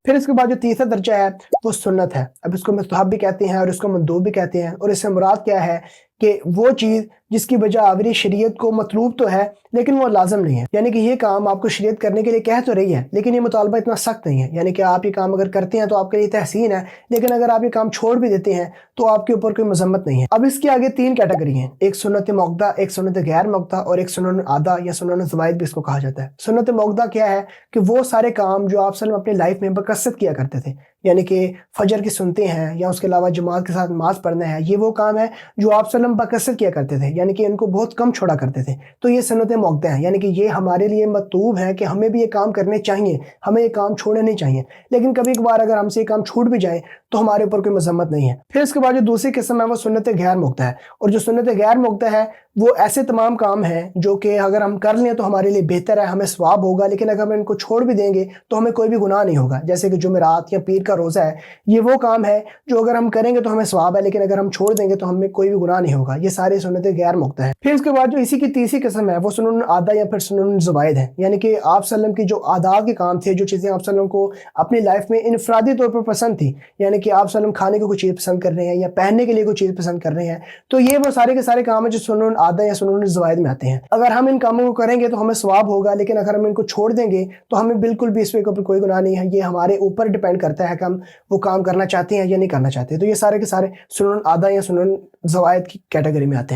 फिर इसके बाद जो तीसरा दर्जा है वो सुन्नत है। अब इसको मुस्तहब भी कहते हैं और इसको मंदूब भी कहते हैं, और इससे मुराद क्या है कि वो चीज़ जिसकी वजह आवरी शरीयत को मतलूब तो है लेकिन वो लाजम नहीं है। यानी कि ये काम आपको शरीयत करने के लिए कह तो रही है लेकिन ये मुतालबा इतना सख्त नहीं है। यानी कि आप ये काम अगर करते हैं तो आपके लिए तहसीन है, लेकिन अगर आप ये काम छोड़ भी देते हैं तो आपके ऊपर कोई मजम्मत नहीं है। अब इसके आगे 3 कैटेगरी हैं, एक सुन्नत मौक़दा, एक सुन्नत गैर मौक़दा और एक सुन्नत आदा या सुन्नत ज़वाइद भी इसको कहा जाता है। सुन्नत मौक़दा क्या है कि वो सारे काम जो आप सल्लल्लाहु अपनी लाइफ में बकसरत किया करते थे, यानी कि फजर की सुनते हैं या उसके अलावा जमात के साथ नमाज पढ़ना है, ये वो काम है जो आप सल्लल्लाहु बकसरत किया करते थे, यानी कि इनको बहुत कम छोड़ा करते थे। तो ये सुन्नत मौक़दा है, यानी कि ये हमारे लिए मतलूब है कि हमें भी ये काम करने चाहिए, हमें ये काम छोड़ने नहीं चाहिए। लेकिन कभी कभार अगर हमसे ये काम छूट भी जाए तो हमारे ऊपर कोई मजम्मत नहीं है। फिर इसके बाद जो दूसरी किस्म है वो सुन्नत गैर मौक़दा है। और जो सुन्नत गैर मौक़दा है वो ऐसे तमाम काम हैं जो कि अगर हम कर लें तो हमारे लिए बेहतर है, हमें सवाब होगा, लेकिन अगर हम इनको छोड़ भी देंगे तो हमें कोई भी गुनाह नहीं होगा। जैसे कि जुमेरात या पीर का रोज़ा है, ये वो काम है जो अगर हम करेंगे तो हमें सवाब है, लेकिन अगर हम छोड़ देंगे तो हमें कोई भी गुनाह नहीं होगा। ये सारे सुन्नत गैर मौक़दा है। फिर इसके बाद जो इसी की तीसरी किस्म है वो सुन्नत आदा या फिर सुन्नत ज़वाइद है। यानी कि आप सल्लम की जो आदात के काम थे, जो चीज़ें आप सल्लम को अपनी लाइफ में इनफरादी तौर पर पसंद थी, यानी कि आप सल्लम खाने को कोई चीज़ पसंद कर रहे हैं या पहनने के लिए कोई चीज़ पसंद कर रहे हैं, तो ये वो सारे के सारे काम है जो सुन्नत आदा या सुन्नत ज़वाइद में आते हैं। अगर हम इन कामों को करेंगे तो हमें सवाब होगा, लेकिन अगर हम इनको छोड़ देंगे तो हमें बिल्कुल भी इसके ऊपर कोई गुनाह नहीं है। ये हमारे ऊपर डिपेंड करता है कि हम वो काम करना चाहते हैं या नहीं करना चाहते। तो ये सारे के सारे सुन्नत आदा या सुन्नत ज़वाइद की कैटेगरी में आते हैं।